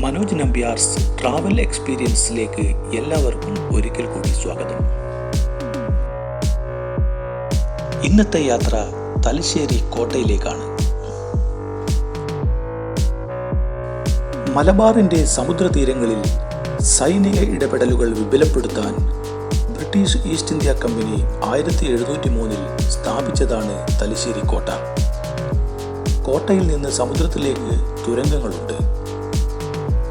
Manoj Nambiar's travel എക്സ്പീരിയൻസിലേക്ക് എല്ലാവർക്കും ഒരിക്കൽ കൂടി സ്വാഗതം. ഇന്നത്തെ യാത്ര തലശ്ശേരി കോട്ടയിലേക്കാണ്. മലബാറിന്റെ സമുദ്രതീരങ്ങളിൽ സൈനിക ഇടപെടലുകൾ വിപുലപ്പെടുത്താൻ ബ്രിട്ടീഷ് ഈസ്റ്റ് ഇന്ത്യ കമ്പനി 1703 സ്ഥാപിച്ചതാണ് തലശ്ശേരി കോട്ട. കോട്ടയിൽ നിന്ന് സമുദ്രത്തിലേക്ക് തുരങ്കങ്ങളുണ്ട്.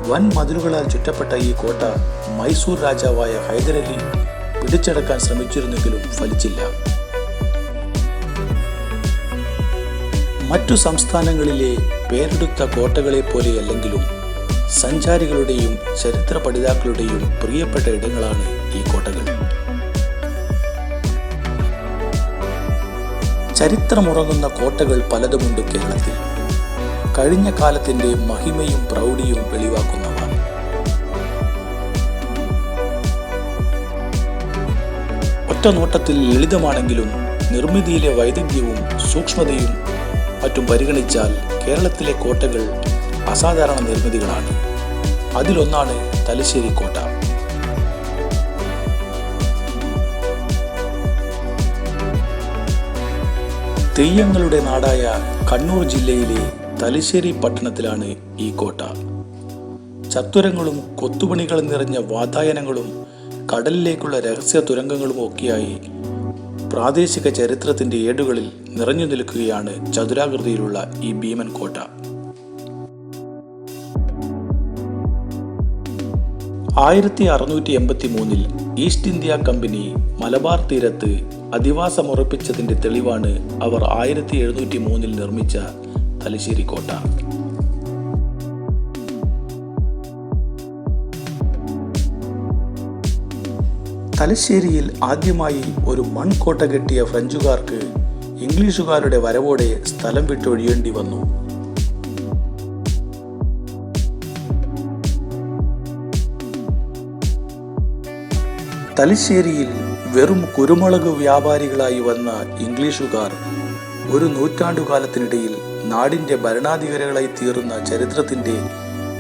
വൻ മതിലുകളാൽ ചുറ്റപ്പെട്ട ഈ കോട്ട മൈസൂർ രാജാവായ ഹൈദരലി പിടിച്ചടക്കാൻ ശ്രമിച്ചിരുന്നെങ്കിലും ഫലിച്ചില്ല. മറ്റു സംസ്ഥാനങ്ങളിലെ പേരെടുത്ത കോട്ടകളെ പോലെയല്ലെങ്കിലും സഞ്ചാരികളുടെയും ചരിത്ര പഠിതാക്കളുടെയും പ്രിയപ്പെട്ട ഇടങ്ങളാണ് ഈ കോട്ടകൾ. ചരിത്രമുറങ്ങുന്ന കോട്ടകൾ പലതുമുണ്ട് കേരളത്തിൽ. കഴിഞ്ഞ കാലത്തിന്റെ മഹിമയും പ്രൗഢിയും വെളിവാക്കുന്നവ. ഒറ്റ നോട്ടത്തിൽ ലളിതമാണെങ്കിലും നിർമ്മിതിയിലെ വൈദഗ്ധ്യവും സൂക്ഷ്മതയും മറ്റും പരിഗണിച്ചാൽ കേരളത്തിലെ കോട്ടകൾ അസാധാരണ നിർമ്മിതികളാണ്. അതിലൊന്നാണ് തലശ്ശേരി കോട്ട. തെയ്യങ്ങളുടെ നാടായ കണ്ണൂർ ജില്ലയിലെ തലശ്ശേരി പട്ടണത്തിലാണ് ഈ കോട്ട. ചത്തുരങ്ങളും കൊത്തുപണികളും നിറഞ്ഞ വാതായനങ്ങളും കടലിലേക്കുള്ള രഹസ്യ തുരങ്കങ്ങളും ഒക്കെയായി പ്രാദേശിക ചരിത്രത്തിന്റെ ഏടുകളിൽ നിറഞ്ഞു നിൽക്കുകയാണ് ചതുരാകൃതിയിലുള്ള ഈ ഭീമൻ കോട്ട. 1683 ഈസ്റ്റ് ഇന്ത്യ കമ്പനി മലബാർ തീരത്ത് അധിവാസമുറപ്പിച്ചതിന്റെ തെളിവാണ് അവർ 1703 നിർമ്മിച്ച തലശ്ശേരി കോട്ട. തലശ്ശേരിയിൽ ആദ്യമായി ഒരു മൺകോട്ട കെട്ടിയ ഫ്രഞ്ചുകാർക്ക് ഇംഗ്ലീഷുകാരുടെ വരവോടെ സ്ഥലം വിട്ടൊഴിയേണ്ടി വന്നു. തലശ്ശേരിയിൽ വെറും കുരുമുളക് വ്യാപാരികളായി വന്ന ഇംഗ്ലീഷുകാർ ഒരു നൂറ്റാണ്ടുകാലത്തിനിടയിൽ നാടിന്റെ ഭരണാധികാരികളായി തീർന്ന ചരിത്രത്തിന്റെ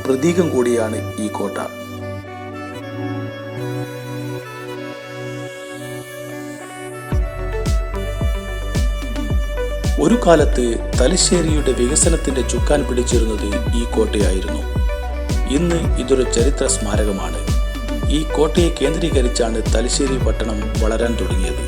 പ്രതീകം കൂടിയാണ് ഈ കോട്ട. ഒരു കാലത്ത് തലശ്ശേരിയുടെ വികസനത്തിന്റെ ചുക്കാൻ പിടിച്ചിരുന്നത് ഈ കോട്ടയായിരുന്നു. ഇന്ന് ഇതൊരു ചരിത്ര സ്മാരകമാണ്. ഈ കോട്ടയെ കേന്ദ്രീകരിച്ചാണ് തലശ്ശേരി പട്ടണം വളരാൻ തുടങ്ങിയത്.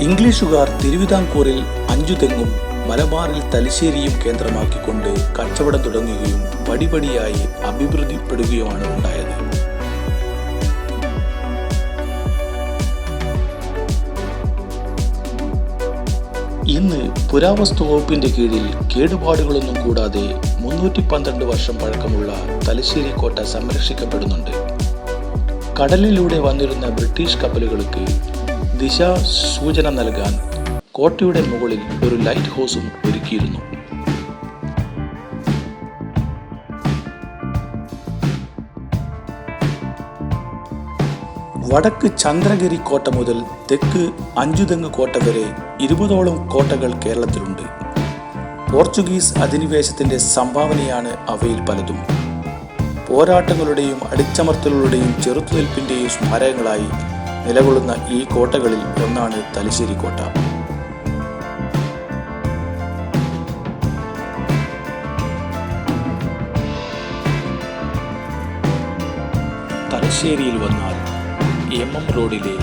ഇംഗ്ലീഷുകാർ തിരുവിതാംകൂറിൽ അഞ്ചുതെങ്ങും മലബാറിൽ തലശ്ശേരിയും കേന്ദ്രമാക്കിക്കൊണ്ട് കച്ചവടം തുടങ്ങുകയും പടിപടിയായി അഭിവൃദ്ധിപ്പെടുകയുമാണ് ഉണ്ടായത്. ഇന്ന് പുരാവസ്തു വകുപ്പിന്റെ കീഴിൽ കേടുപാടുകളൊന്നും കൂടാതെ 312 വർഷം പഴക്കമുള്ള തലശ്ശേരി കോട്ട സംരക്ഷിക്കപ്പെടുന്നുണ്ട്. കടലിലൂടെ വന്നിരുന്ന ബ്രിട്ടീഷ് കപ്പലുകൾക്ക് ദിശാസൂചന നൽകാൻ കോട്ടയുടെ മുകളിൽ ഒരു ലൈറ്റ് ഹൗസും ഒരുക്കിയിരുന്നു. വടക്ക് ചന്ദ്രഗിരി കോട്ട മുതൽ തെക്ക് അഞ്ചുതെങ്ങ് കോട്ട വരെ 20ഓളം കോട്ടകൾ കേരളത്തിലുണ്ട്. പോർച്ചുഗീസ് അധിനിവേശത്തിന്റെ സംഭാവനയാണ് അവയിൽ പലതും. പോരാട്ടങ്ങളുടെയും അടിച്ചമർത്തലുകളുടെയും ചെറുത്തുനിൽപ്പിന്റെയും സ്മാരകങ്ങളായി നിലകൊള്ളുന്ന ഈ കോട്ടകളിൽ ഒന്നാണ് തലശ്ശേരി കോട്ട. തലശ്ശേരിയിൽ വന്നാൽ MM റോഡിലെ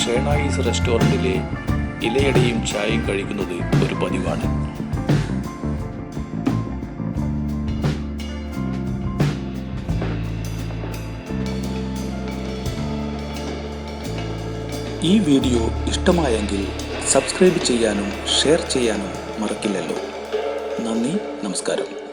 ഷേണായിസ് റെസ്റ്റോറൻറ്റിലെ ഇലയടയും ചായയും കഴിക്കുന്നത് ഒരു പതിവാണ്. ഈ വീഡിയോ ഇഷ്ടമായെങ്കിൽ സബ്സ്ക്രൈബ് ചെയ്യാനും ഷെയർ ചെയ്യാനും മറക്കില്ലല്ലോ. നന്ദി, നമസ്കാരം.